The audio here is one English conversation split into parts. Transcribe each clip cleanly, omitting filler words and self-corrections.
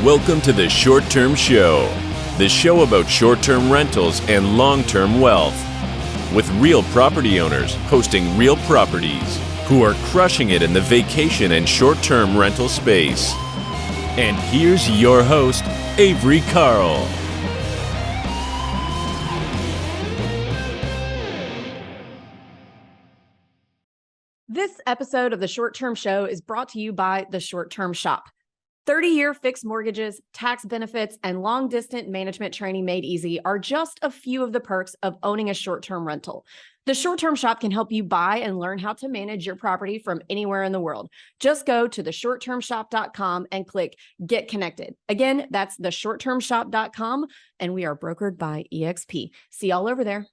Welcome to the Short Term Show, the show about short-term rentals and long-term wealth, with real property owners hosting real properties who are crushing it in the vacation and short-term rental space. And here's your host, Avery Carl. This episode of the Short Term Show is brought to you by the Short Term Shop. 30-year fixed mortgages, tax benefits, and long-distance management training made easy are just a few of the perks of owning a short-term rental. The Short Term Shop can help you buy and learn how to manage your property from anywhere in the world. Just go to theshorttermshop.com and click Get Connected. Again, that's theshorttermshop.com, and we are brokered by EXP. See y'all over there.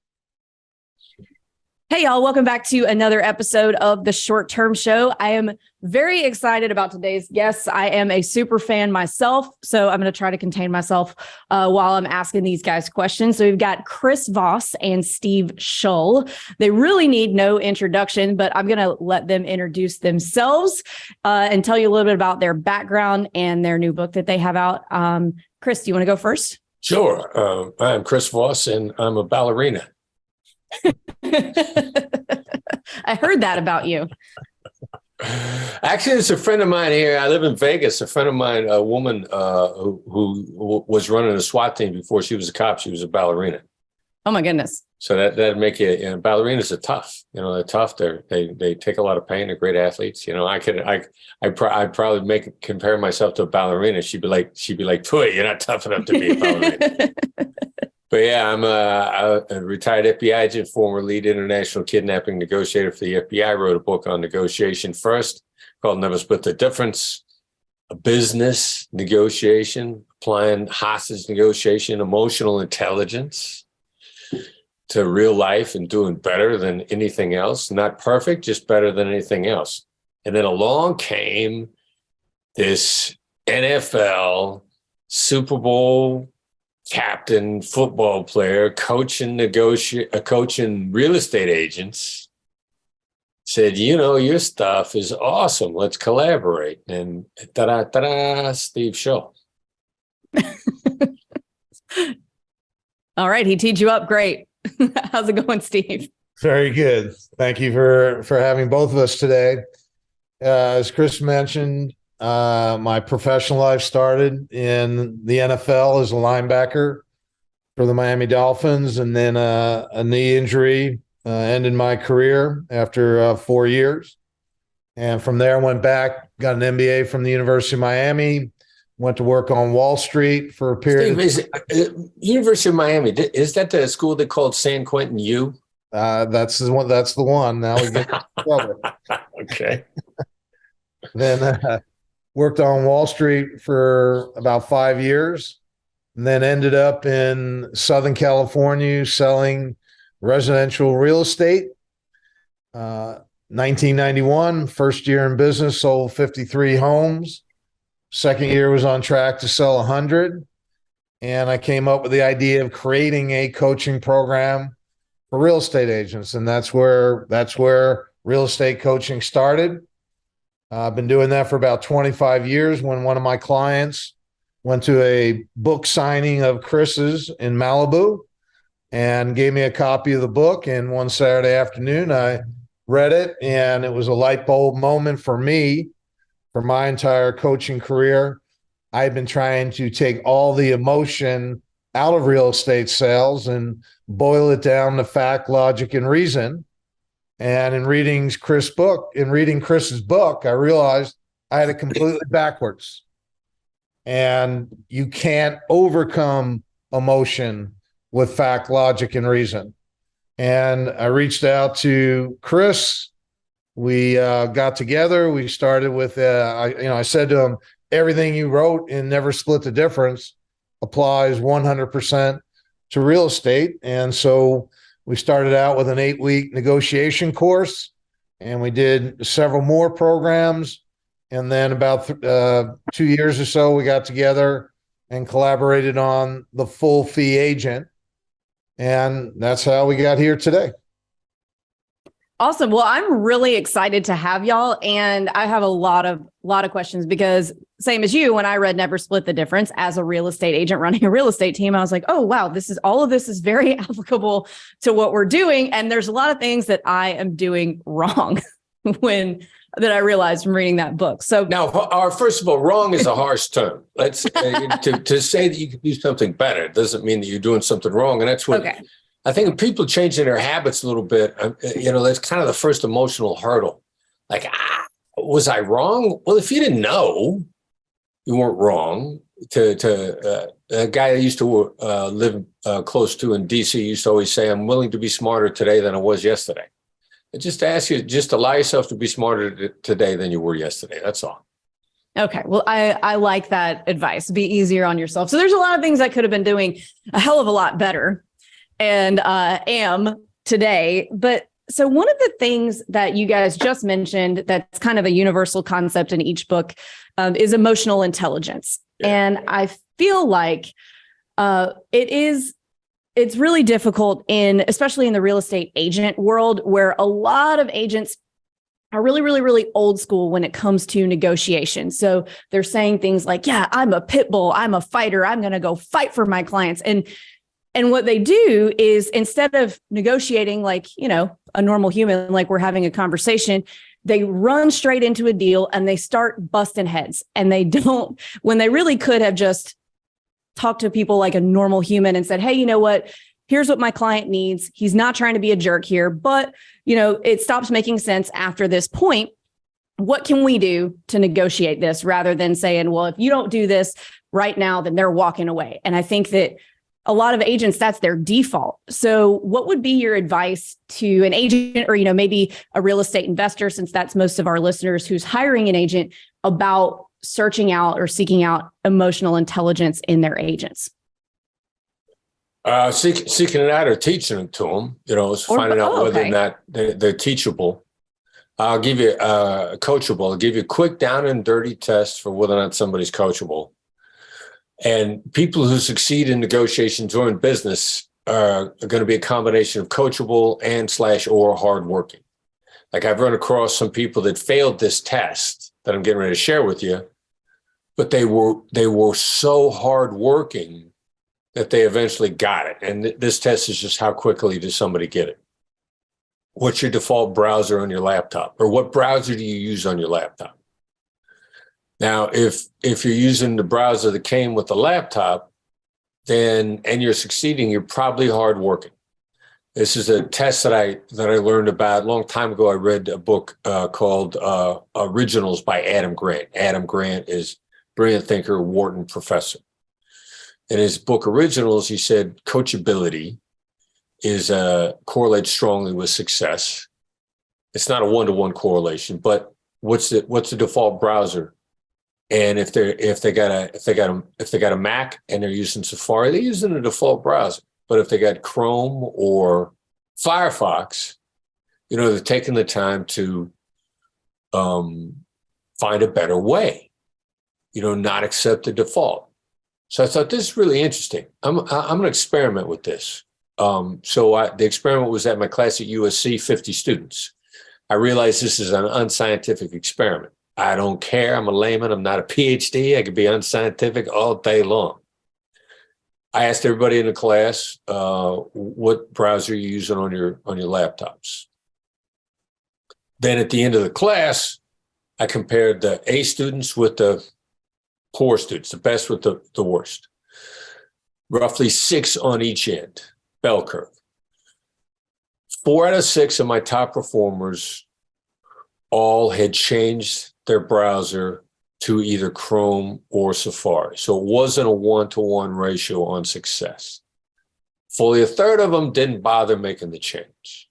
Hey, y'all. Welcome back to another episode of the Short Term Show. I am very excited about today's guests. I am a super fan myself, so I'm going to try to contain myself while I'm asking these guys questions. So we've got Chris Voss and Steve Shull. They really need no introduction, but I'm going to let them introduce themselves and tell you a little bit about their background and their new book that they have out. Chris, do you want to go first? Sure. I'm Chris Voss, and I'm a ballerina. I heard that about you. Actually, it's a friend of mine here. I live in Vegas. A friend of mine, a woman who was running a SWAT team before she was a cop. She was a ballerina. Oh my goodness! So that'd make you. Ballerinas are tough. They're tough. They take a lot of pain. They're great athletes. I'd probably compare myself to a ballerina. She'd be like, "Pooh, you're not tough enough to be a ballerina." But yeah, I'm a retired FBI agent, former lead international kidnapping negotiator for the FBI. Wrote a book on negotiation first called Never Split the Difference, a business negotiation, applying hostage negotiation, emotional intelligence to real life and doing better than anything else. Not perfect, just better than anything else. And then along came this NFL Super Bowl captain, football player, coaching real estate agents, said, your stuff is awesome. Let's collaborate. And ta-da, Steve Shull. All right. He teed you up. Great. How's it going, Steve? Very good. Thank you for having both of us today. As Chris mentioned, my professional life started in the NFL as a linebacker for the Miami Dolphins, and then a knee injury ended my career after 4 years. And from there, I went back, got an MBA from the University of Miami, went to work on Wall Street for a period. University of Miami, is that the school they called San Quentin U? That's the one. That's the one. Now we get trouble. Okay. Then worked on Wall Street for about 5 years, and then ended up in Southern California selling residential real estate. 1991, first year in business, sold 53 homes. Second year was on track to sell 100. And I came up with the idea of creating a coaching program for real estate agents. And that's where real estate coaching started. I've been doing that for about 25 years. When one of my clients went to a book signing of Chris's in Malibu and gave me a copy of the book. And one Saturday afternoon, I read it, and it was a light bulb moment for me for my entire coaching career. I've been trying to take all the emotion out of real estate sales and boil it down to fact, logic, and reason. And in reading Chris's book, I realized I had it completely backwards. And you can't overcome emotion with fact, logic, and reason. And I reached out to Chris. We got together. We started with, I said to him, everything you wrote in Never Split the Difference applies 100% to real estate. And so we started out with an 8-week negotiation course, and we did several more programs. And then about 2 years or so, we got together and collaborated on the full fee agent. And that's how we got here today. Awesome. Well, I'm really excited to have y'all, and I have a lot of questions because same as you, when I read Never Split the Difference as a real estate agent running a real estate team, I was like, oh, wow, all of this is very applicable to what we're doing. And there's a lot of things that I am doing wrong that I realized from reading that book. So now, first of all, wrong is a harsh term. Let's to say that you can do something better doesn't mean that you're doing something wrong. And that's what I think. If people changing their habits a little bit, that's kind of the first emotional hurdle. Like, was I wrong? Well, if you didn't know, you weren't wrong. A guy I used to live close to in DC used to always say, I'm willing to be smarter today than I was yesterday. And just to ask you, just allow yourself to be smarter today than you were yesterday. That's all. Okay. Well, I like that advice. Be easier on yourself. So there's a lot of things I could have been doing a hell of a lot better and am today. But so one of the things that you guys just mentioned that's kind of a universal concept in each book is emotional intelligence. Yeah. And I feel like it's really difficult especially in the real estate agent world, where a lot of agents are really, really, really old school when it comes to negotiation. So they're saying things like, yeah, I'm a pit bull, I'm a fighter, I'm going to go fight for my clients. And what they do is, instead of negotiating like, a normal human, like we're having a conversation, they run straight into a deal and they start busting heads. And they don't, when they really could have just talked to people like a normal human and said, hey, you know what? Here's what my client needs. He's not trying to be a jerk here, but it stops making sense after this point. What can we do to negotiate this, rather than saying, well, if you don't do this right now, then they're walking away. And I think that a lot of agents, that's their default. So what would be your advice to an agent, or, maybe a real estate investor, since that's most of our listeners, who's hiring an agent, about searching out or seeking out emotional intelligence in their agents? Seeking it out or teaching it to them, is finding out whether or not they're teachable. I'll give you coachable. I'll give you a quick down and dirty test for whether or not somebody's coachable. And people who succeed in negotiations or in business are going to be a combination of coachable and /or hardworking. Like, I've run across some people that failed this test that I'm getting ready to share with you, but they were so hardworking that they eventually got it. And this test is just, how quickly does somebody get it? What's your default browser on your laptop? Or what browser do you use on your laptop? Now, if you're using the browser that came with the laptop, and you're succeeding, you're probably hardworking. This is a test that I learned about a long time ago. I read a book called Originals by Adam Grant. Adam Grant is a brilliant thinker, Wharton professor. In his book Originals, he said coachability correlates strongly with success. It's not a one-to-one correlation, but what's the default browser? And if they got a Mac and they're using Safari, they're using the default browser. But if they got Chrome or Firefox, they're taking the time to find a better way, not accept the default. So I thought, this is really interesting. I'm going to experiment with this. The experiment was at my class at USC, 50 students. I realized this is an unscientific experiment. I don't care. I'm a layman. I'm not a PhD. I could be unscientific all day long. I asked everybody in the class, what browser you're using on your laptops. Then at the end of the class, I compared the A students with the poor students, the best with the worst. Roughly 6 on each end, bell curve. 4 out of 6 of my top performers all had changed their browser to either Chrome or Safari. So it wasn't a 1-to-1 ratio on success. Fully a third of them didn't bother making the change.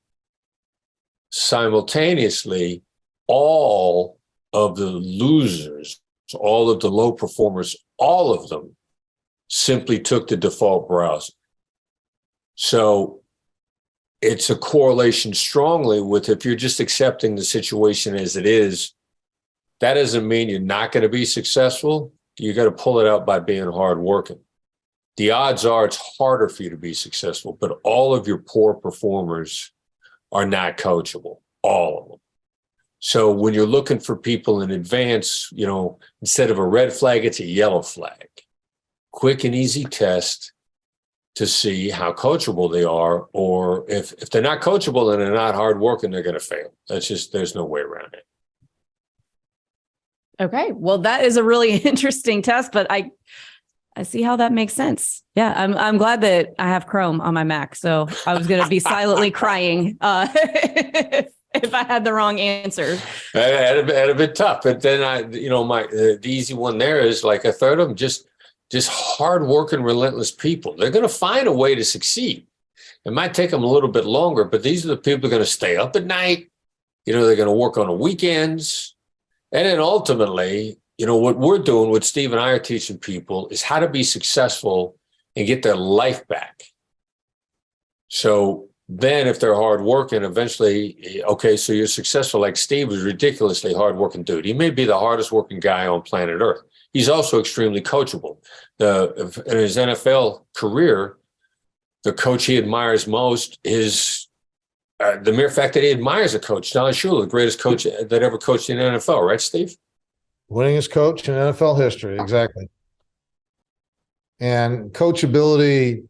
Simultaneously, all of the losers, all of the low performers, all of them simply took the default browser. So it's a correlation strongly with, if you're just accepting the situation as it is, that doesn't mean you're not going to be successful. You got to pull it out by being hardworking. The odds are it's harder for you to be successful, but all of your poor performers are not coachable, all of them. So when you're looking for people in advance, instead of a red flag, it's a yellow flag. Quick and easy test to see how coachable they are, or if they're not coachable and they're not hardworking, they're going to fail. There's no way around it. Okay. Well, that is a really interesting test, but I see how that makes sense. Yeah. I'm glad that I have Chrome on my Mac. So I was going to be silently crying if I had the wrong answer. That'd have been tough. But then the easy one there is like a third of them, just hardworking, relentless people. They're going to find a way to succeed. It might take them a little bit longer, but these are the people who are going to stay up at night. They're going to work on the weekends. And then ultimately, what we're doing, what Steve and I are teaching people is how to be successful and get their life back. So then if they're hardworking, eventually, okay, so you're successful. Like Steve was a ridiculously hardworking dude. He may be the hardest working guy on planet Earth. He's also extremely coachable. In his NFL career, the coach he admires most is the mere fact that he admires a coach, Don Shull, the greatest coach that ever coached in the NFL, right, Steve? Winningest coach in NFL history, exactly. And coachability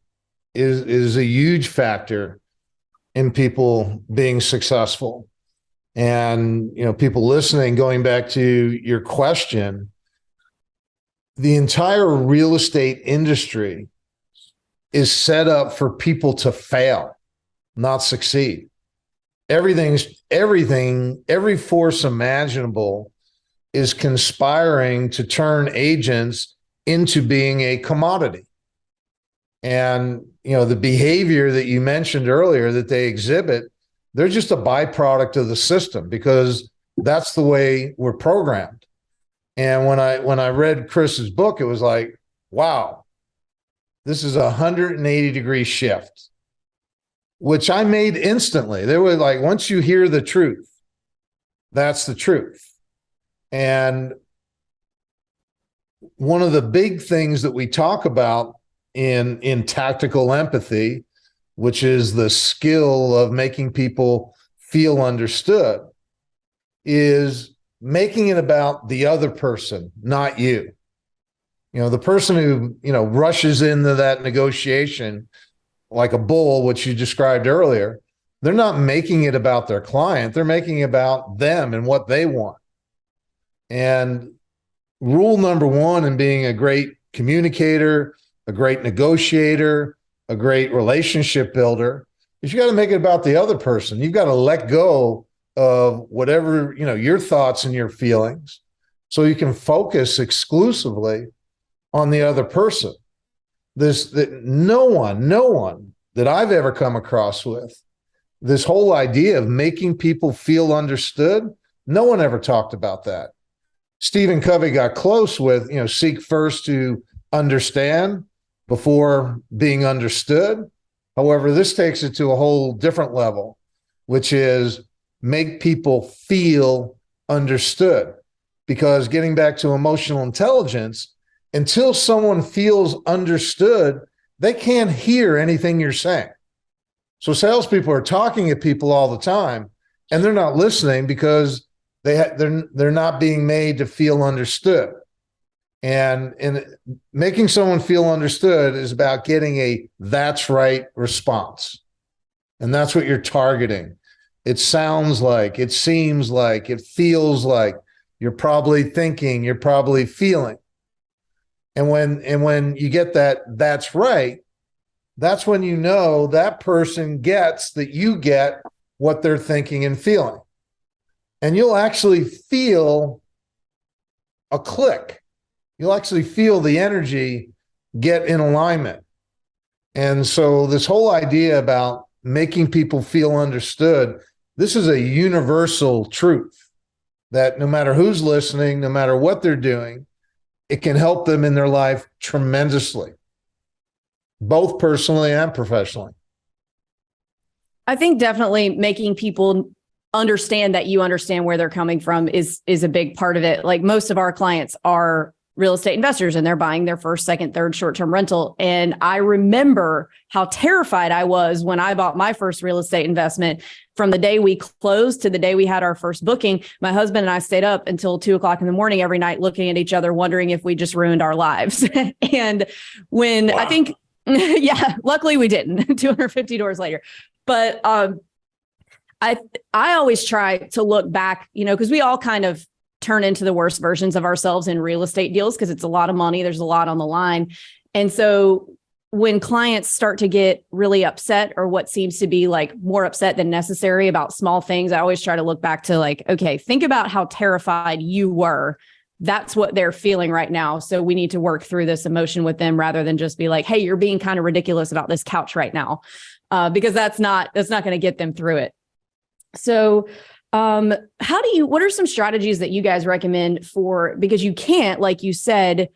is a huge factor in people being successful. And, people listening, going back to your question, the entire real estate industry is set up for people to fail, not succeed. Every force imaginable is conspiring to turn agents into being a commodity. And, the behavior that you mentioned earlier that they exhibit, they're just a byproduct of the system because that's the way we're programmed. And when I read Chris's book, it was like, wow, this is a 180-degree shift, which I made instantly. They were like, once you hear the truth, that's the truth. And one of the big things that we talk about in tactical empathy, which is the skill of making people feel understood, is making it about the other person, not you. The person who, rushes into that negotiation like a bull, which you described earlier, they're not making it about their client. They're making it about them and what they want. And rule number one in being a great communicator, a great negotiator, a great relationship builder is you got to make it about the other person. You've got to let go of whatever, your thoughts and your feelings so you can focus exclusively on the other person. That no one that I've ever come across with this whole idea of making people feel understood, no one ever talked about that. Stephen Covey got close with, seek first to understand before being understood. However, this takes it to a whole different level, which is make people feel understood. Because getting back to emotional intelligence, until someone feels understood, they can't hear anything you're saying. So salespeople are talking at people all the time, and they're not listening because they're not being made to feel understood. And making someone feel understood is about getting a "that's right" response. And that's what you're targeting. It sounds like, it seems like, it feels like, you're probably thinking, you're probably feeling. And when you get that's right, that's when you know that person gets that you get what they're thinking and feeling. And you'll actually feel a click. You'll actually feel the energy get in alignment. And so this whole idea about making people feel understood, this is a universal truth that no matter who's listening, no matter what they're doing, it can help them in their life tremendously, both personally and professionally. I think definitely making people understand that you understand where they're coming from is a big part of it. Like most of our clients are real estate investors and they're buying their first, second, third short-term rental. And I remember how terrified I was when I bought my first real estate investment. From the day we closed to the day we had our first booking, my husband and I stayed up until 2:00 in the morning every night, looking at each other, wondering if we just ruined our lives. And when I think, yeah, luckily we didn't 250 doors later. But I always try to look back, because we all kind of turn into the worst versions of ourselves in real estate deals because it's a lot of money. There's a lot on the line. And so when clients start to get really upset, or what seems to be like more upset than necessary about small things, I always try to look back to like, okay, think about how terrified you were. That's what they're feeling right now. So we need to work through this emotion with them rather than just be like, hey, you're being kind of ridiculous about this couch right now. Because that's not going to get them through it. So what are some strategies that you guys recommend because you can't, like you said,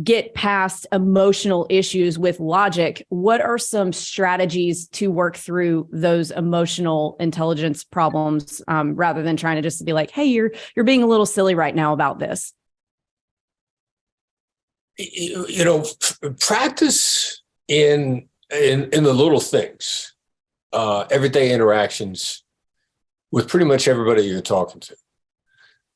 get past emotional issues with logic? What are some strategies to work through those emotional intelligence problems, rather than trying to just be like, hey, you're being a little silly right now about this? Practice in the little things, everyday interactions with pretty much everybody you're talking to,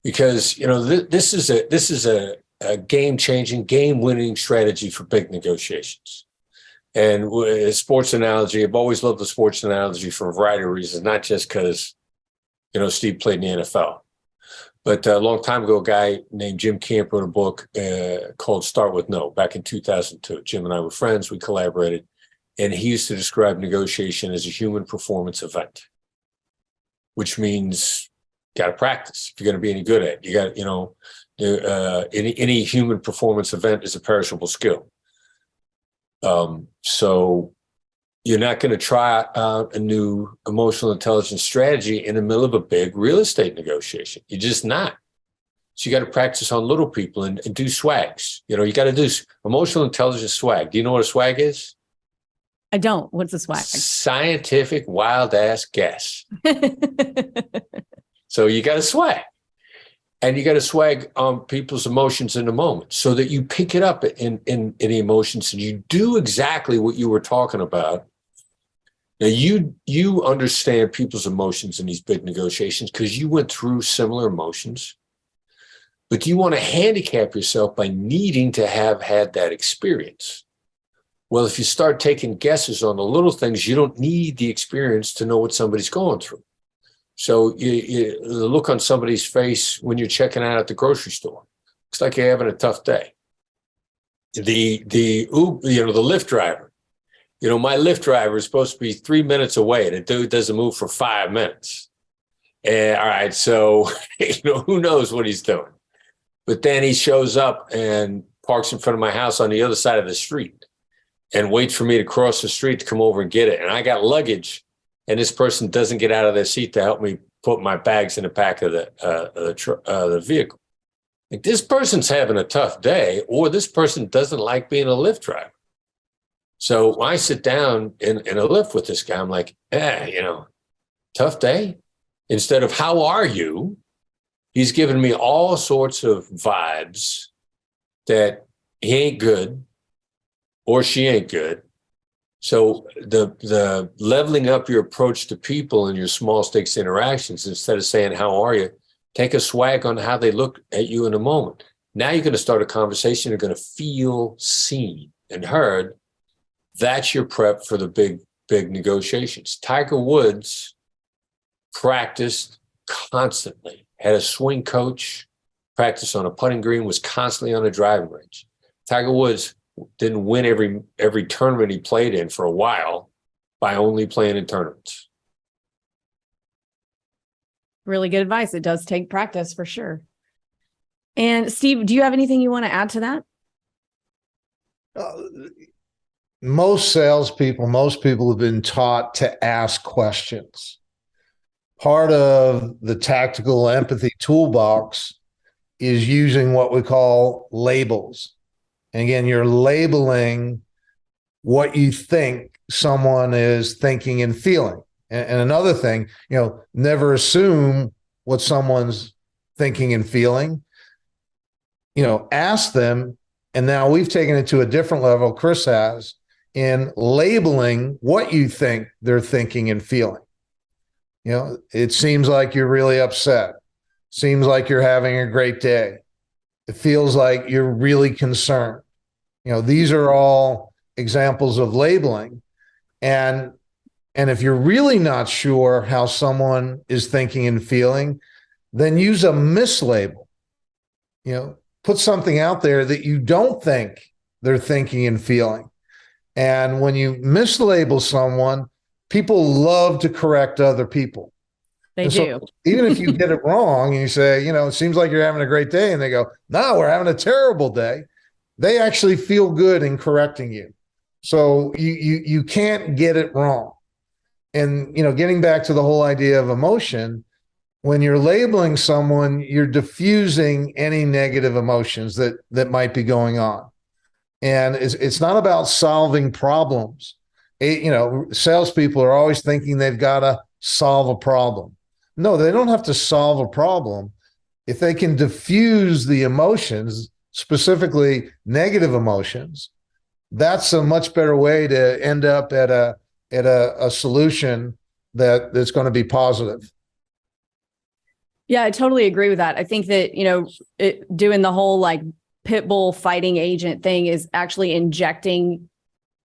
because this is a game-changing, game-winning strategy for big negotiations. And a sports analogy, I've always loved the sports analogy for a variety of reasons, not just because Steve played in the NFL, but a long time ago, a guy named Jim Camp wrote a book called Start With No back in 2002. Jim and I were friends, we collaborated, and he used to describe negotiation as a human performance event, which means you got to practice if you're going to be any good at it. You got, any human performance event is a perishable skill. So you're not going to try out a new emotional intelligence strategy in the middle of a big real estate negotiation. You're just not. So you got to practice on little people and do swags. You got to do emotional intelligence swag. Do you know what a swag is? I don't. What's a swag? Scientific wild ass guess. So you got to swag, and you got to swag on people's emotions in the moment so that you pick it up in the emotions and you do exactly what you were talking about. Now you understand people's emotions in these big negotiations because you went through similar emotions, but you want to handicap yourself by needing to have had that experience. Well, if you start taking guesses on the little things, you don't need the experience to know what somebody's going through. So the look on somebody's face when you're checking out at the grocery store, looks like you're having a tough day. The Lyft driver, my Lyft driver is supposed to be 3 minutes away. The dude doesn't move for 5 minutes. And all right, so who knows what he's doing? But then he shows up and parks in front of my house on the other side of the street and waits for me to cross the street to come over and get it. And I got luggage, and this person doesn't get out of their seat to help me put my bags in the back of the vehicle. Like, this person's having a tough day, or this person doesn't like being a Lyft driver. So when I sit down in a Lyft with this guy, I'm like, tough day. Instead of how are you, he's giving me all sorts of vibes that he ain't good or she ain't good. So the leveling up your approach to people in your small stakes interactions, instead of saying, how are you, take a swag on how they look at you in a moment. Now you're going to start a conversation. You're going to feel seen and heard. That's your prep for the big negotiations. Tiger Woods practiced constantly, had a swing coach, practiced on a putting green, was constantly on a driving range. Tiger Woods didn't win every tournament he played in for a while by only playing in tournaments. Really good advice. It does take practice for sure. And Steve, do you have anything you want to add to that? Most salespeople, most people have been taught to ask questions. Part of the tactical empathy toolbox is using what we call labels. And again, you're labeling what you think someone is thinking and feeling. And another thing, never assume what someone's thinking and feeling. ask them. And now we've taken it to a different level, Chris has, in labeling what you think they're thinking and feeling. It seems like you're really upset. Seems like you're having a great day. It feels like you're really concerned. These are all examples of labeling. And if you're really not sure how someone is thinking and feeling, then use a mislabel. Put something out there that you don't think they're thinking and feeling. And when you mislabel someone, people love to correct other people. They do. Even if you get it wrong and you say, it seems like you're having a great day, and they go, no, we're having a terrible day, they actually feel good in correcting you. So you can't get it wrong. And, getting back to the whole idea of emotion, when you're labeling someone, you're diffusing any negative emotions that might be going on. And it's not about solving problems. Salespeople are always thinking they've got to solve a problem. No, they don't have to solve a problem. If they can diffuse the emotions, specifically negative emotions, that's a much better way to end up at a solution that's going to be positive. Yeah, I totally agree with that. I think that, doing the whole like pit bull fighting agent thing is actually injecting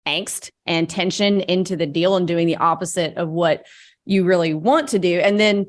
angst and tension into the deal and doing the opposite of what you really want to do. And then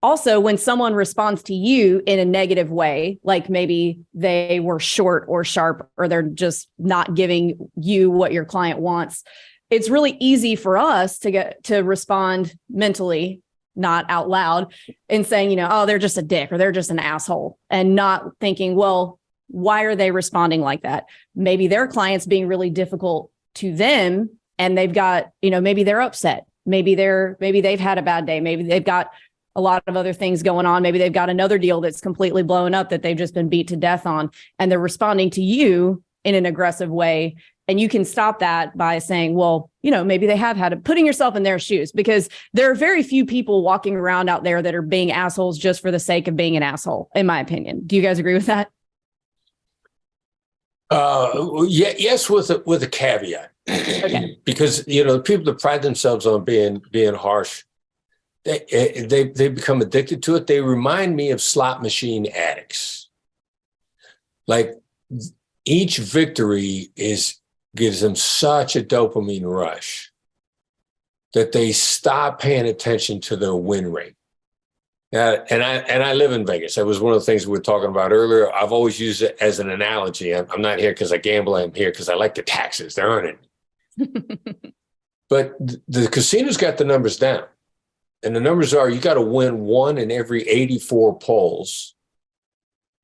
also when someone responds to you in a negative way, like maybe they were short or sharp, or they're just not giving you what your client wants, it's really easy for us to respond mentally, not out loud, and saying, oh, they're just a dick or they're just an asshole, and not thinking, well, why are they responding like that? Maybe their client's being really difficult to them, and they've got, maybe they're upset. Maybe they've had a bad day. Maybe they've got a lot of other things going on. Maybe they've got another deal that's completely blown up that they've just been beat to death on, and they're responding to you in an aggressive way. And you can stop that by saying, well, maybe they have putting yourself in their shoes, because there are very few people walking around out there that are being assholes just for the sake of being an asshole, in my opinion. Do you guys agree with that? Yes, with a caveat. Okay. Because, the people that pride themselves on being harsh, they become addicted to it. They remind me of slot machine addicts. Like, each victory gives them such a dopamine rush that they stop paying attention to their win rate. And I live in Vegas. That was one of the things we were talking about earlier. I've always used it as an analogy. I'm not here because I gamble. I'm here because I like the taxes. They're earning. But the casino's got the numbers down. And the numbers are, you got to win 1 in every 84 polls.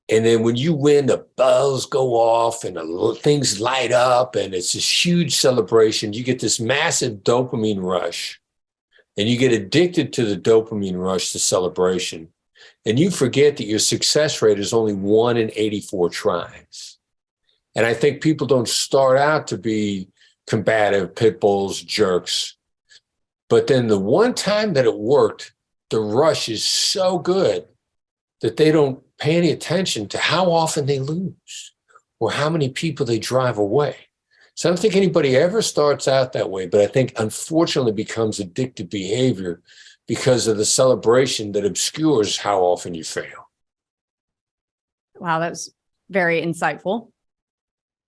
And then when you win, the bells go off and the things light up, and it's this huge celebration. You get this massive dopamine rush, and you get addicted to the dopamine rush, the celebration. And you forget that your success rate is only 1 in 84 tries. And I think people don't start out to be combative, pit bulls, jerks. But then the one time that it worked, the rush is so good that they don't pay any attention to how often they lose or how many people they drive away. So I don't think anybody ever starts out that way, but I think unfortunately becomes addictive behavior because of the celebration that obscures how often you fail. Wow, that was very insightful.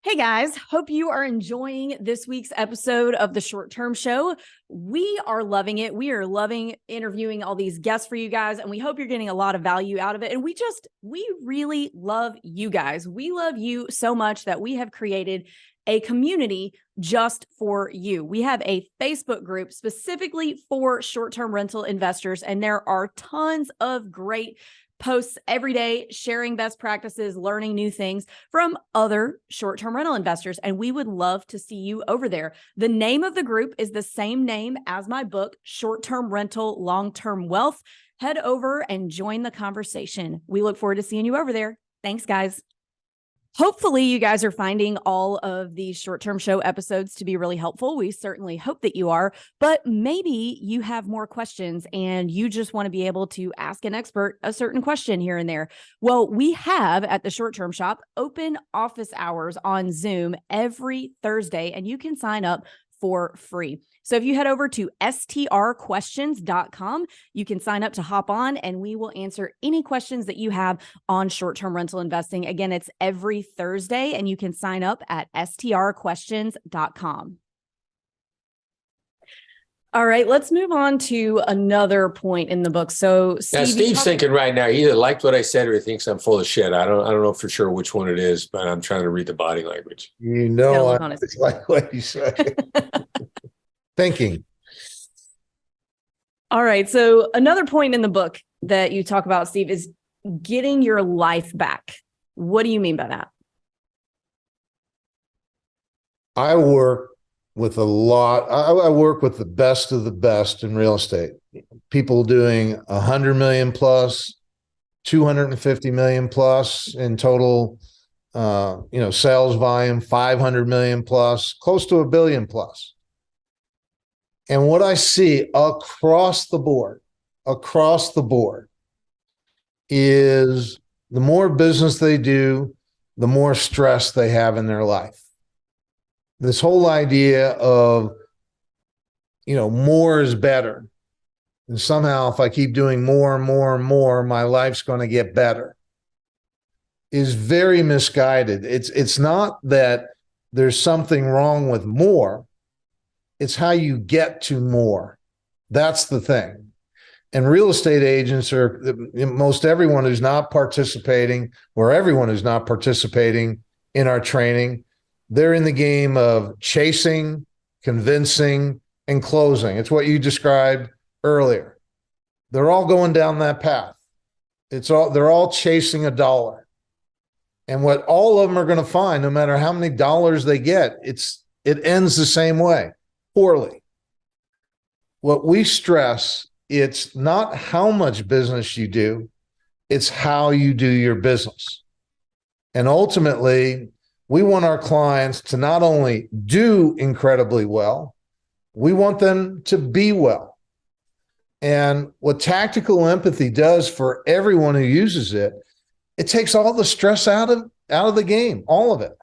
Hey guys, hope you are enjoying this week's episode of the Short Term Show. We are loving it. We are loving interviewing all these guests for you guys, and we hope you're getting a lot of value out of it. And we really love you guys. We love you so much that we have created a community just for you. We have a Facebook group specifically for short-term rental investors, and there are tons of great posts every day sharing best practices, learning new things from other short-term rental investors. And we would love to see you over there. The name of the group is the same name as my book, Short-Term Rental, Long-Term Wealth. Head over and join the conversation. We look forward to seeing you over there. Thanks, guys. Hopefully you guys are finding all of these short-term show episodes to be really helpful. We certainly hope that you are, but maybe you have more questions and you just want to be able to ask an expert a certain question here and there. Well, we have at the Short-Term Shop open office hours on Zoom every Thursday, and you can sign up for free. So if you head over to strquestions.com, you can sign up to hop on and we will answer any questions that you have on short-term rental investing. Again, it's every Thursday and you can sign up at strquestions.com. All right, let's move on to another point in the book. So Steve's thinking right now, he either liked what I said or he thinks I'm full of shit. I don't know for sure which one it is, but I'm trying to read the body language. You know, I like what you say. Thinking. All right. So another point in the book that you talk about, Steve, is getting your life back. What do you mean by that? I work with I work with the best of the best in real estate. People doing 100 million plus, 250 million plus in total, sales volume, 500 million plus, close to $1 billion plus. And what I see across the board, is the more business they do, the more stress they have in their life. This whole idea of, more is better. And somehow if I keep doing more and more and more, my life's going to get better, is very misguided. It's not that there's something wrong with more. It's how you get to more. That's the thing. And real estate agents most everyone who's not participating, or everyone who's not participating in our training, they're in the game of chasing, convincing, and closing. It's what you described earlier. They're all going down that path. They're all chasing a dollar. And what all of them are going to find, no matter how many dollars they get, it ends the same way. Poorly. What we stress, it's not how much business you do, it's how you do your business. And ultimately, we want our clients to not only do incredibly well, we want them to be well. And what tactical empathy does for everyone who uses it, it takes all the stress out of the game, all of it.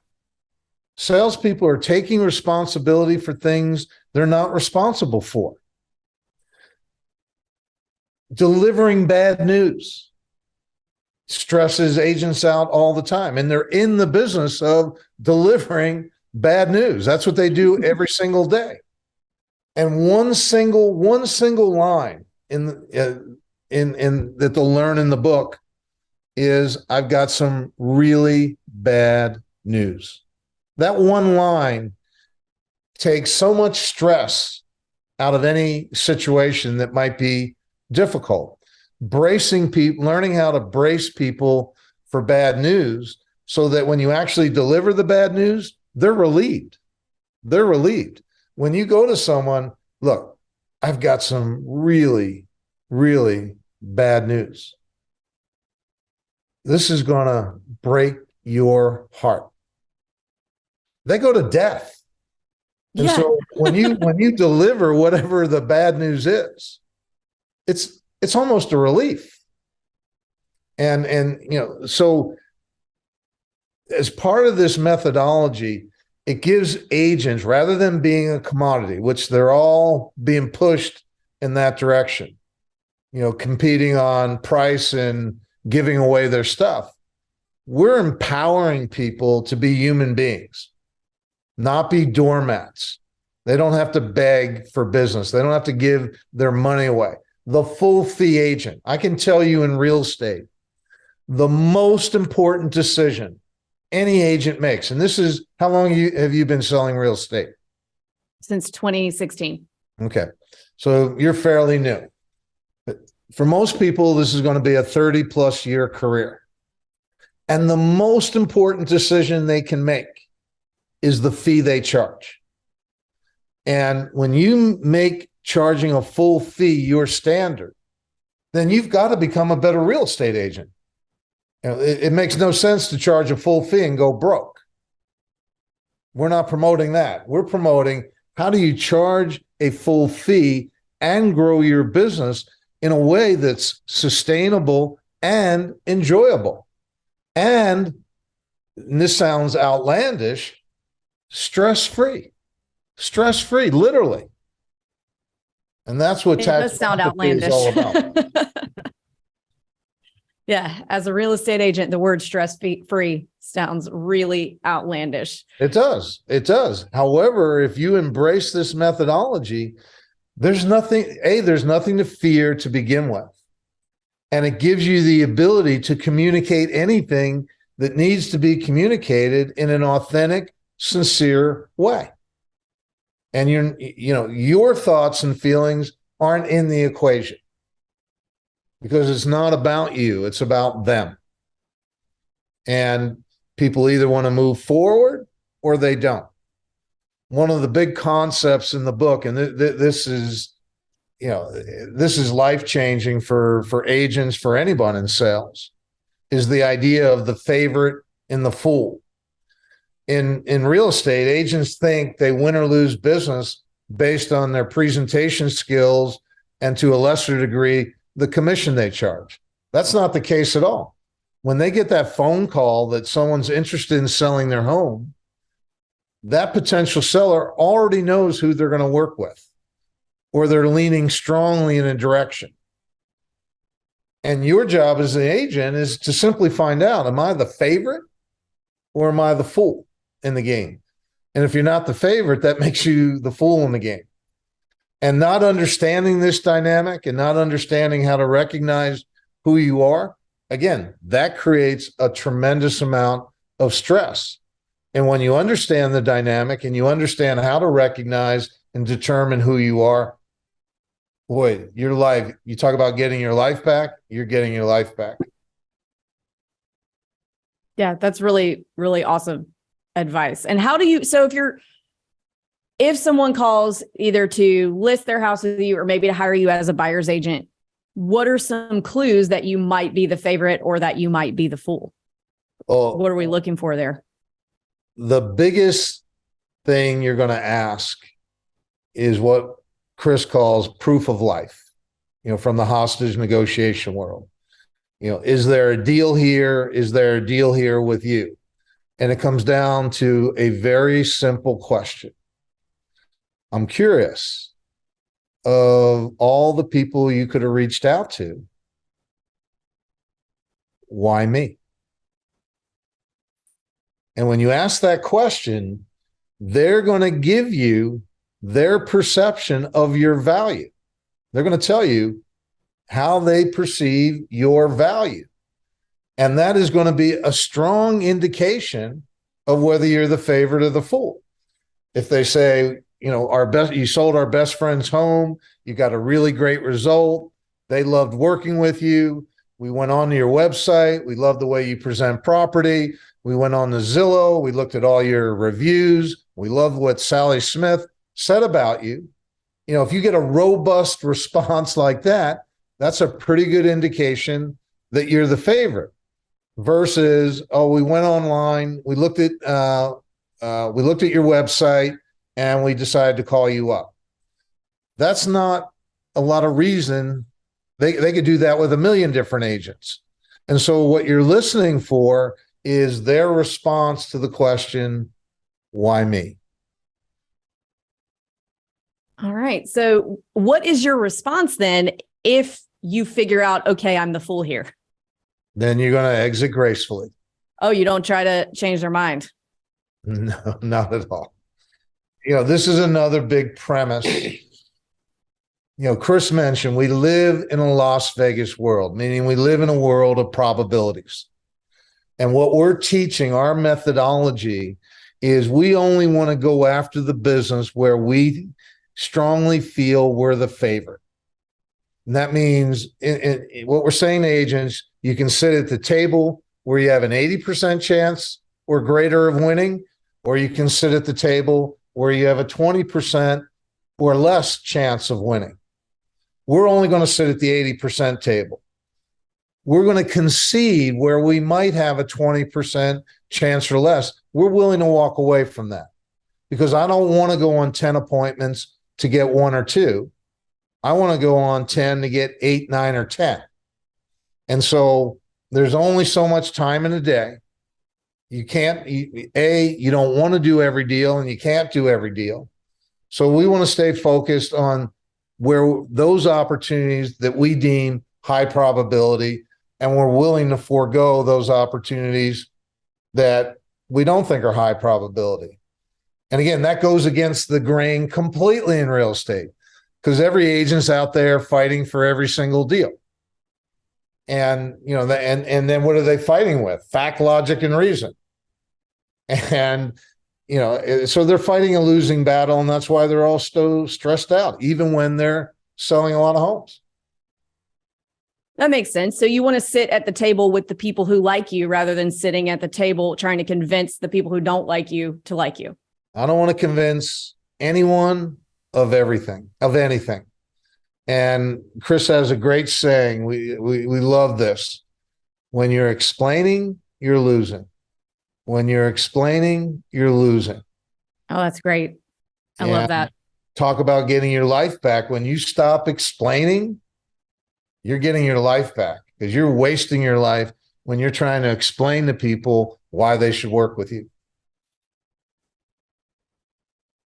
Salespeople are taking responsibility for things they're not responsible for. Delivering bad news stresses agents out all the time, and they're in the business of delivering bad news. That's what they do every single day. And one single line in that they'll learn in the book is, "I've got some really bad news." That one line takes so much stress out of any situation that might be difficult. Bracing people, learning how to brace people for bad news so that when you actually deliver the bad news, they're relieved. They're relieved. When you go to someone, "Look, I've got some really, really bad news. This is going to break your heart." They go to death. And so when you deliver whatever the bad news is, it's almost a relief. And so as part of this methodology, it gives agents, rather than being a commodity, which they're all being pushed in that direction, competing on price and giving away their stuff, we're empowering people to be human beings, not be doormats. They don't have to beg for business. They don't have to give their money away. The full fee agent. I can tell you in real estate, the most important decision any agent makes, and this is, how long have you been selling real estate? Since 2016. Okay. So you're fairly new. But for most people, this is going to be a 30 plus year career. And the most important decision they can make is the fee they charge. And when you make charging a full fee your standard, then you've got to become a better real estate agent. It makes no sense to charge a full fee and go broke. We're not promoting that. We're promoting, how do you charge a full fee and grow your business in a way that's sustainable and enjoyable? And this sounds outlandish, stress-free, literally. And that's what It tax does sound is all about. Yeah, as a real estate agent, the word stress-free sounds really outlandish. It does. It does. However, if you embrace this methodology, there's nothing to fear to begin with. And it gives you the ability to communicate anything that needs to be communicated in an authentic, sincere way. And your thoughts and feelings aren't in the equation, because it's not about you, it's about them. And people either want to move forward or they don't. One of the big concepts in the book, and this is life-changing for agents, for anyone in sales, is the idea of the favorite and the fool. In real estate, agents think they win or lose business based on their presentation skills and, to a lesser degree, the commission they charge. That's not the case at all. When they get that phone call that someone's interested in selling their home, that potential seller already knows who they're going to work with, or they're leaning strongly in a direction. And your job as an agent is to simply find out, am I the favorite or am I the fool in the game? And if you're not the favorite, that makes you the fool in the game. And not understanding this dynamic and not understanding how to recognize who you are, again, that creates a tremendous amount of stress. And when you understand the dynamic and you understand how to recognize and determine who you are, boy, your life, you talk about getting your life back, you're getting your life back. Yeah, that's really, really awesome advice. And how do you, so if someone calls either to list their house with you or maybe to hire you as a buyer's agent, what are some clues that you might be the favorite or that you might be the fool? What are we looking for there? The biggest thing you're going to ask is what Chris calls proof of life, from the hostage negotiation world. Is there a deal here? Is there a deal here with you? And it comes down to a very simple question. I'm curious, of all the people you could have reached out to, why me? And when you ask that question, they're going to give you their perception of your value. They're going to tell you how they perceive your value. And that is going to be a strong indication of whether you're the favorite or the fool. If they say, you sold our best friend's home, you got a really great result, they loved working with you, we went on to your website, we love the way you present property, we went on to Zillow, we looked at all your reviews, we love what Sally Smith said about you. If you get a robust response like that, that's a pretty good indication that you're the favorite. Versus, we went online, we looked at your website, and we decided to call you up. That's not a lot of reason. They could do that with a million different agents. And so what you're listening for is their response to the question, why me? All right. So what is your response then if you figure out, okay, I'm the fool here? Then you're going to exit gracefully. Oh, you don't try to change their mind? No, not at all. This is another big premise. Chris mentioned we live in a Las Vegas world, meaning we live in a world of probabilities. And what we're teaching, our methodology, is we only want to go after the business where we strongly feel we're the favorite. And that means what we're saying to agents, you can sit at the table where you have an 80% chance or greater of winning, or you can sit at the table where you have a 20% or less chance of winning. We're only going to sit at the 80% table. we're going to concede where we might have a 20% chance or less. We're willing to walk away from that because I don't want to go on 10 appointments to get 1 or 2. I want to go on 10 to get 8, 9, or 10. And so there's only so much time in a day. You can't, you don't want to do every deal and you can't do every deal. So we want to stay focused on where those opportunities that we deem high probability, and we're willing to forego those opportunities that we don't think are high probability. And again, that goes against the grain completely in real estate because every agent's out there fighting for every single deal. And, you know, and then what are they fighting with? Fact, logic, and reason. And, you know, so they're fighting a losing battle, and that's why they're all so stressed out, even when they're selling a lot of homes. That makes sense. So you want to sit at the table with the people who like you rather than sitting at the table trying to convince the people who don't like you to like you. I don't want to convince anyone of everything, of anything. And Chris has a great saying. We love this. When you're explaining, you're losing. When you're explaining, you're losing. Oh, that's great. I love that. Talk about getting your life back. When you stop explaining, you're getting your life back because you're wasting your life when you're trying to explain to people why they should work with you.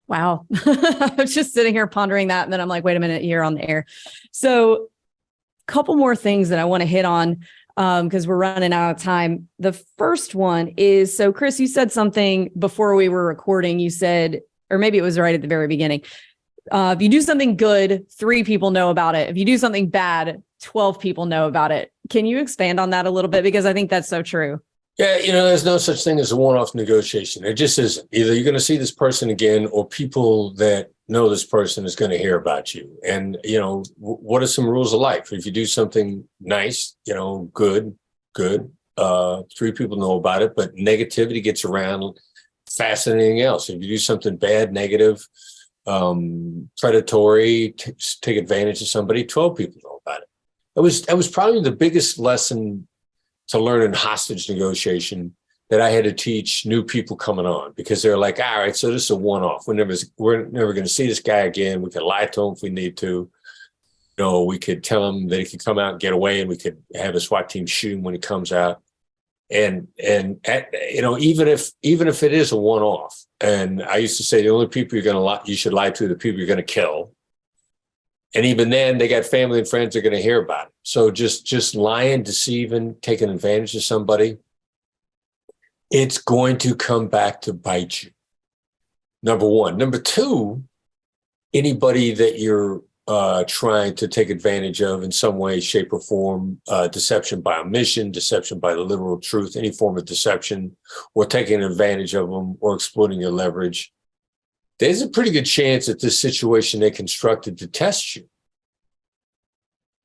Wow. I was just sitting here pondering that. And then I'm like, wait a minute, you're on the air. So a couple more things that I want to hit on because we're running out of time. The first one is, so Chris, you said something before we were recording. You said, or maybe it was right at the very beginning. If you do something good, 3 people know about it. If you do something bad, 12 people know about it. Can you expand on that a little bit? Because I think that's so true. Yeah, you know, there's no such thing as a one-off negotiation. It just isn't. Either you're going to see this person again or people that know this person is going to hear about you. And, you know, what are some rules of life? If you do something nice, you know, good, 3 people know about it, but negativity gets around faster than anything else. If you do something bad, negative, predatory, take advantage of somebody, 12 people know about it. That was probably the biggest lesson to learn in hostage negotiation that I had to teach new people coming on because they're like, all right, so this is a one-off. We're never going to see this guy again. We could lie to him if we need to. You know, we could tell him that he could come out and get away, and we could have a SWAT team shoot him when he comes out. And you know, even if it is a one-off, and I used to say the only people you should lie to are the people you're going to kill. And even then, they got family and friends that are going to hear about it. So just lying, deceiving, taking advantage of somebody, it's going to come back to bite you. Number one. Number two, anybody that you're trying to take advantage of in some way, shape, or form, deception by omission, deception by the literal truth, any form of deception, or taking advantage of them or exploiting your leverage, there's a pretty good chance that this situation they constructed to test you.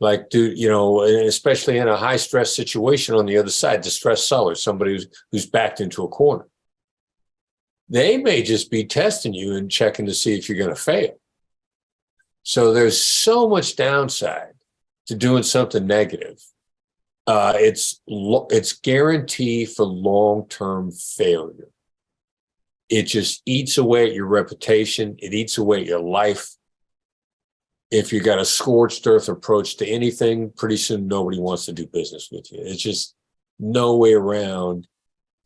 Like, dude, you know, especially in a high stress situation on the other side, distressed seller, somebody who's backed into a corner. They may just be testing you and checking to see if you're going to fail. So there's so much downside to doing something negative. It's guaranteed for long-term failure. It just eats away at your reputation. It eats away at your life. If you got a scorched earth approach to anything, pretty soon nobody wants to do business with you. It's just no way around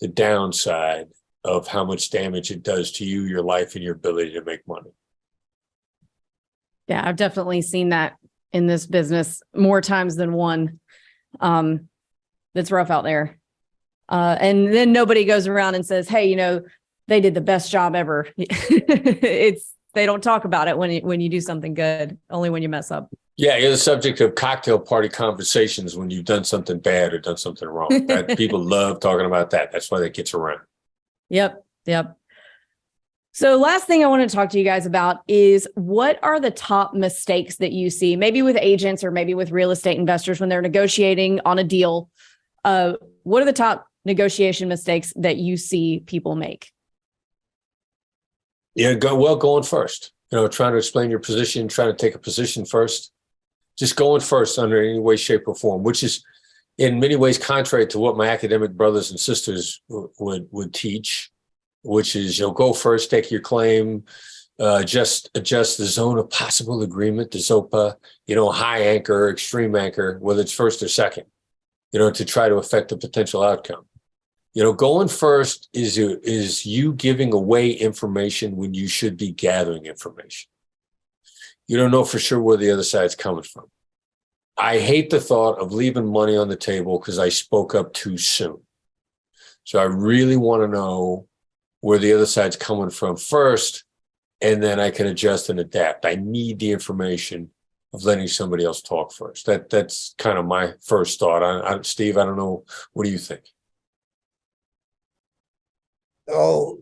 the downside of how much damage it does to you, your life, and your ability to make money. Yeah, I've definitely seen that in this business more times than one. That's rough out there. And then nobody goes around and says, hey, you know, they did the best job ever. They don't talk about it when you do something good, only when you mess up. Yeah, you're the subject of cocktail party conversations when you've done something bad or done something wrong. People love talking about that. That's why that gets around. Yep. So last thing I want to talk to you guys about is what are the top mistakes that you see, maybe with agents or maybe with real estate investors when they're negotiating on a deal? What are the top negotiation mistakes that you see people make? Yeah, going first. You know, trying to explain your position, trying to take a position first. Just going first under any way, shape, or form, which is, in many ways contrary to what my academic brothers and sisters would teach, which is, go first, take your claim, just adjust the zone of possible agreement, the ZOPA, high anchor, extreme anchor, whether it's first or second, to try to affect the potential outcome. Going first is you giving away information when you should be gathering information. You don't know for sure where the other side's coming from. I hate the thought of leaving money on the table because I spoke up too soon. So I really want to know where the other side's coming from first, and then I can adjust and adapt. I need the information of letting somebody else talk first. That's kind of my first thought. Steve, I don't know. What do you think? Oh,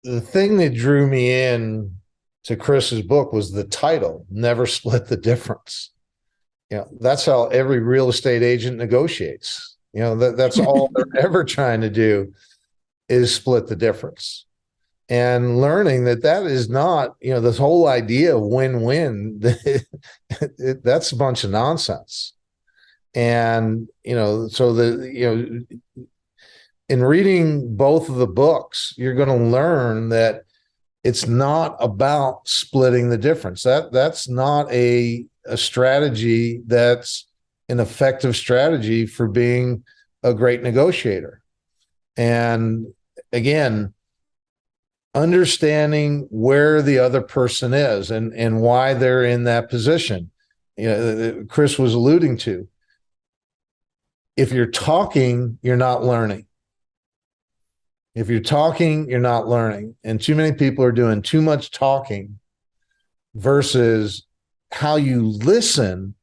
the thing that drew me in to Chris's book was the title, Never Split the Difference. That's how every real estate agent negotiates. That's all they're ever trying to do is split the difference. And learning that is not, this whole idea of win-win, that's a bunch of nonsense. And, in reading both of the books, you're going to learn that it's not about splitting the difference. That's not a strategy that's an effective strategy for being a great negotiator. And again, understanding where the other person is and why they're in that position. Chris was alluding to, if you're talking, you're not learning. If you're talking, you're not learning. And too many people are doing too much talking versus how you listen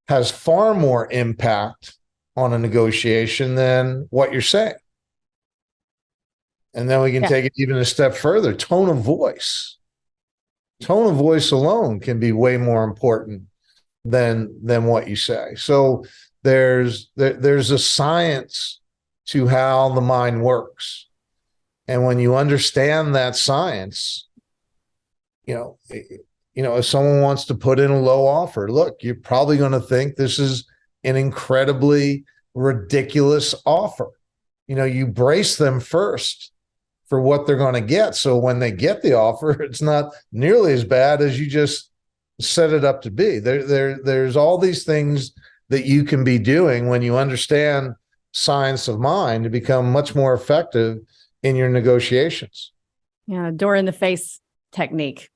has far more impact on a negotiation than what you're saying. And then we can take it even a step further. Tone of voice. Tone of voice alone can be way more important than what you say. So there's a science to how the mind works. And when you understand that science, if someone wants to put in a low offer, look, you're probably going to think this is an incredibly ridiculous offer. You brace them first for what they're going to get. So when they get the offer, it's not nearly as bad as you just set it up to be. There's all these things that you can be doing when you understand science of mind to become much more effective in your negotiations. Yeah, door in the face technique.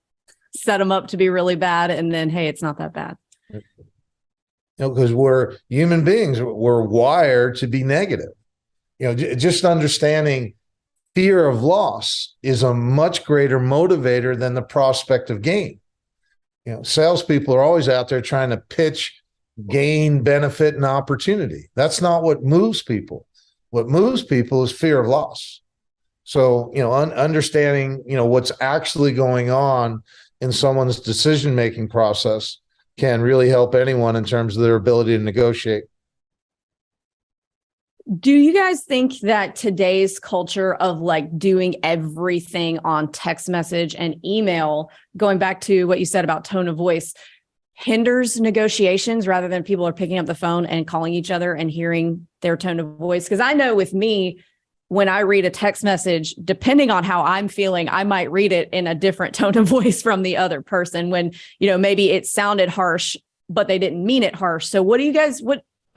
Set them up to be really bad, and then, hey, it's not that bad. Because we're human beings, we're wired to be negative. Just understanding fear of loss is a much greater motivator than the prospect of gain. Salespeople are always out there trying to pitch gain, benefit, and opportunity. That's not what moves people. What moves people is fear of loss. So, understanding, what's actually going on in someone's decision-making process can really help anyone in terms of their ability to negotiate. Do you guys think that today's culture of doing everything on text message and email, going back to what you said about tone of voice, hinders negotiations rather than people are picking up the phone and calling each other and hearing their tone of voice? Because I know with me, when I read a text message, depending on how I'm feeling, I might read it in a different tone of voice from the other person when, maybe it sounded harsh, but they didn't mean it harsh. So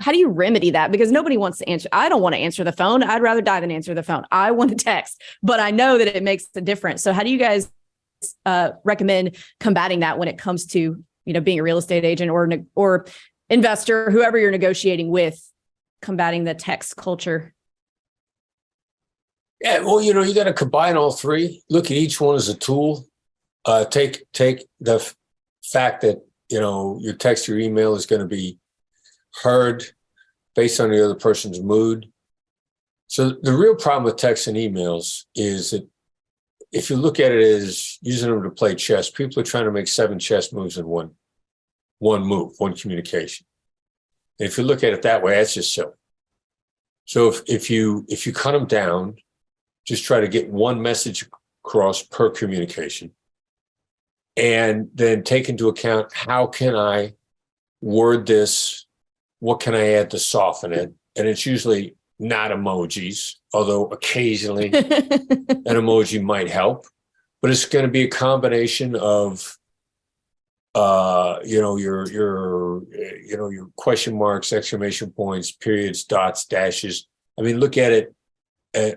how do you remedy that? Because nobody wants to answer. I don't want to answer the phone. I'd rather die than answer the phone. I want to text, but I know that it makes a difference. So how do you guys recommend combating that when it comes to, being a real estate agent or investor, whoever you're negotiating with, combating the text culture? Yeah, well, you got to combine all three. Look at each one as a tool. Take the fact that, your text, your email is going to be heard based on the other person's mood. So the real problem with text and emails is that if you look at it as using them to play chess, people are trying to make 7 chess moves in one move, one communication. And if you look at it that way, that's just silly. So if you cut them down, just try to get one message across per communication, and then take into account, how can I word this what can I add to soften it? And it's usually not emojis, although occasionally an emoji might help. But it's going to be a combination of, your question marks, exclamation points, periods, dots, dashes. I mean, look at it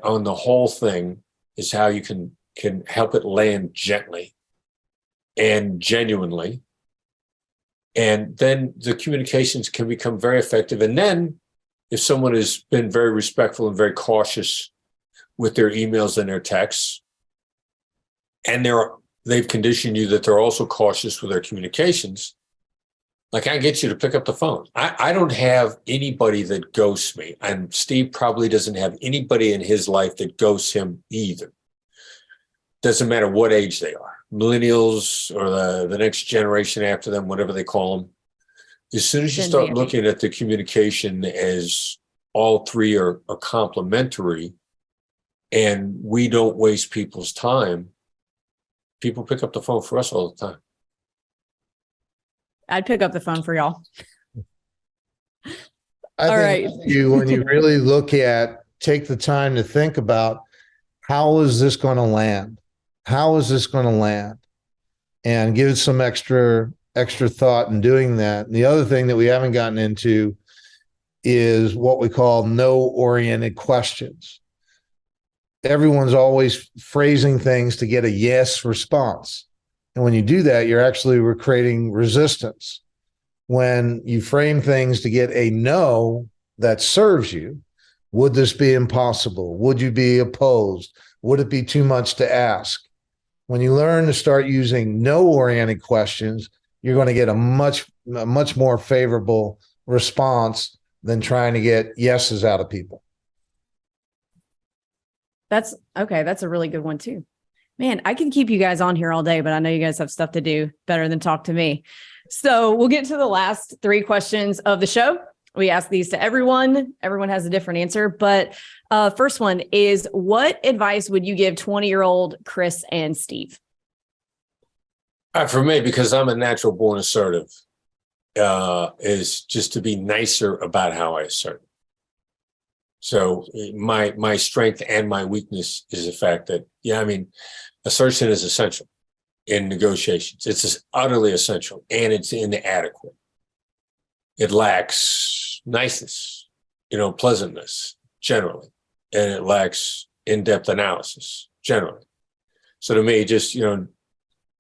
on the whole thing is how you can help it land gently and genuinely. And then the communications can become very effective. And then if someone has been very respectful and very cautious with their emails and their texts, and they've conditioned you that they're also cautious with their communications, like I get you to pick up the phone. I don't have anybody that ghosts me, and Steve probably doesn't have anybody in his life that ghosts him either. Doesn't matter what age they are, millennials or the next generation after them, whatever they call them. As soon as you start looking at the communication as all three are complementary and we don't waste people's time, people pick up the phone for us all the time. I'd pick up the phone for y'all. All right. When you really take the time to think about how is this going to land? How is this going to land? And give it some extra thought in doing that. And the other thing that we haven't gotten into is what we call no-oriented questions. Everyone's always phrasing things to get a yes response. And when you do that, you're actually creating resistance. When you frame things to get a no that serves you, would this be impossible? Would you be opposed? Would it be too much to ask? When you learn to start using no-oriented questions, you're going to get a much more favorable response than trying to get yeses out of people. That's okay. That's a really good one too. Man, I can keep you guys on here all day, but I know you guys have stuff to do better than talk to me. So we'll get to the last three questions of the show. We ask these to everyone. Everyone has a different answer, but first one is, what advice would you give 20-year-old Chris and Steve? For me, because I'm a natural born assertive, is just to be nicer about how I assert. So my strength and my weakness is the fact that, assertion is essential in negotiations. It's utterly essential, and it's inadequate. It lacks niceness, pleasantness generally, and it lacks in-depth analysis generally. So to me, just,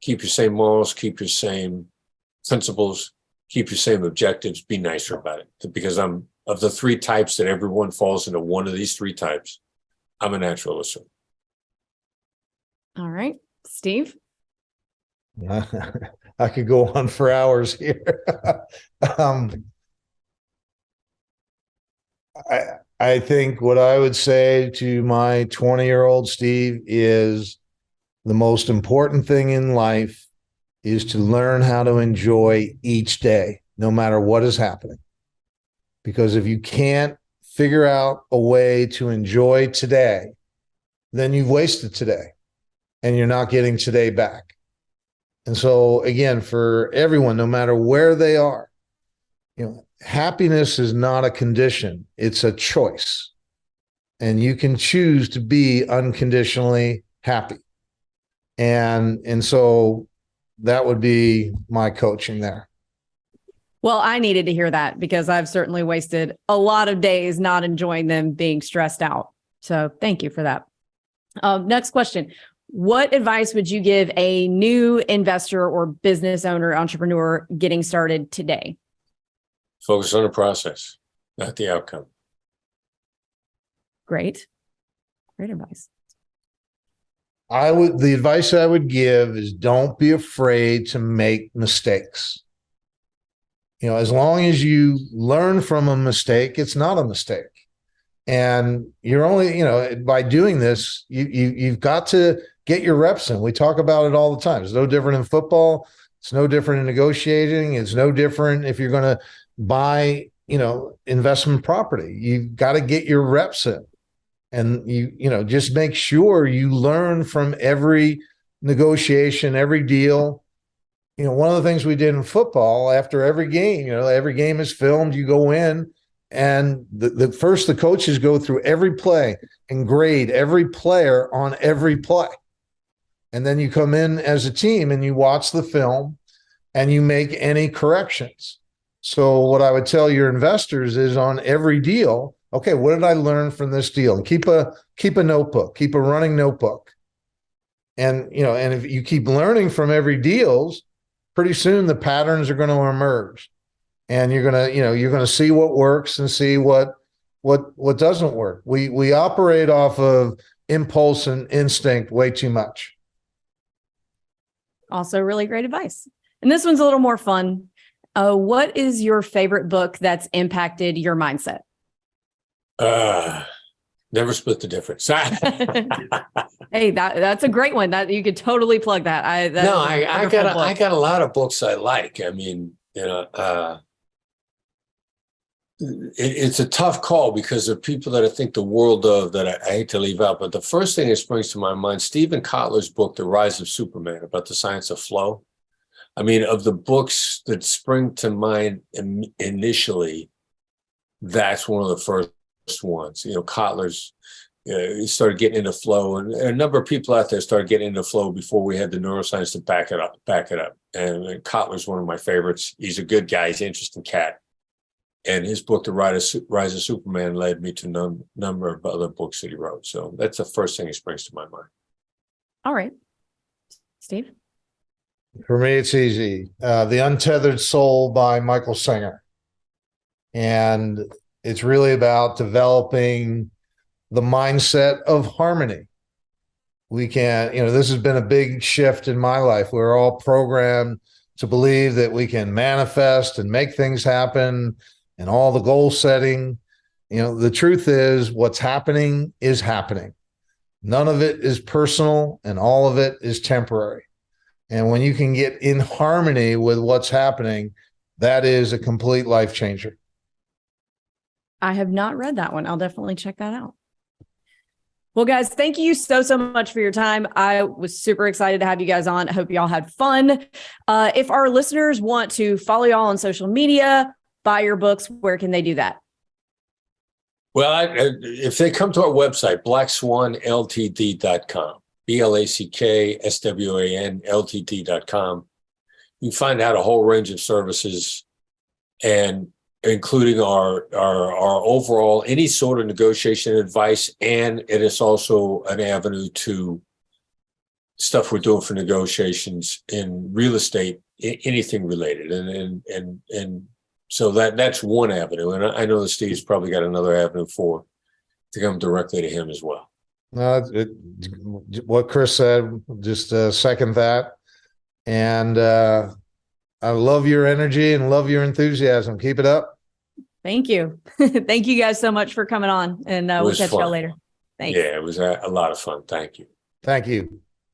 keep your same morals, keep your same principles, keep your same objectives, be nicer about it. Because I'm, of the three types that everyone falls into one of these three types, I'm a natural assertive. All right, Steve? I could go on for hours here. I think what I would say to my 20-year-old Steve is the most important thing in life is to learn how to enjoy each day, no matter what is happening. Because if you can't figure out a way to enjoy today, then you've wasted today and you're not getting today back. And so again, for everyone, no matter where they are, happiness is not a condition, it's a choice. And you can choose to be unconditionally happy. And so that would be my coaching there. Well, I needed to hear that because I've certainly wasted a lot of days not enjoying them, being stressed out. So thank you for that. Next question. What advice would you give a new investor or business owner, entrepreneur getting started today? Focus on the process, not the outcome. Great advice. The advice I would give is don't be afraid to make mistakes. As long as you learn from a mistake, it's not a mistake. And you're only, by doing this, you've got to get your reps in. We talk about it all the time. It's no different in football. It's no different in negotiating. It's no different if you're going to buy, investment property. You've got to get your reps in. And just make sure you learn from every negotiation, every deal, one of the things we did in football after every game, every game is filmed. You go in, and the coaches go through every play and grade every player on every play. And then you come in as a team and you watch the film and you make any corrections. So what I would tell your investors is on every deal, okay, what did I learn from this deal? And keep a notebook, keep a running notebook. And, and if you keep learning from every deals, pretty soon the patterns are going to emerge. And you're going to see what works and see what doesn't work. We operate off of impulse and instinct way too much. Also really great advice. And this one's a little more fun. What is your favorite book that's impacted your mindset? Never Split the Difference. Hey, that's a great one. That you could totally plug that. I got a lot of books I like. I mean, it's a tough call because there are people that I think the world of that I hate to leave out. But the first thing that springs to my mind, Stephen Kotler's book, The Rise of Superman, about the science of flow. I mean, of the books that spring to mind initially, that's one of the first ones. Kotler's, he started getting into flow, and a number of people out there started getting into flow before we had the neuroscience to back it up. And Kotler's one of my favorites. He's a good guy. He's an interesting cat. And his book, The Rise of Superman, led me to a number of other books that he wrote. So that's the first thing that springs to my mind. All right. Steve? For me, it's easy. The Untethered Soul by Michael Singer. And it's really about developing the mindset of harmony. We can, this has been a big shift in my life. We're all programmed to believe that we can manifest and make things happen and all the goal setting. The truth is what's happening is happening. None of it is personal and all of it is temporary. And when you can get in harmony with what's happening, that is a complete life changer. I have not read that one. I'll definitely check that out. Well, guys, thank you so much for your time. I was super excited to have you guys on. I hope y'all had fun. If our listeners want to follow y'all on social media, buy your books, where can they do that? Well, if they come to our website, blackswanltd.com, BLACKSWANLTD.com, you can find out a whole range of services, and including our overall any sort of negotiation advice, and it is also an avenue to stuff we're doing for negotiations in real estate, anything related, and so that's one avenue. And I know that Steve's probably got another avenue to come directly to him as well. What Chris said, just second that. And I love your energy and love your enthusiasm. Keep it up. Thank you. Thank you guys so much for coming on, and we'll catch y'all later. Thanks. Yeah, it was a lot of fun. Thank you. Thank you.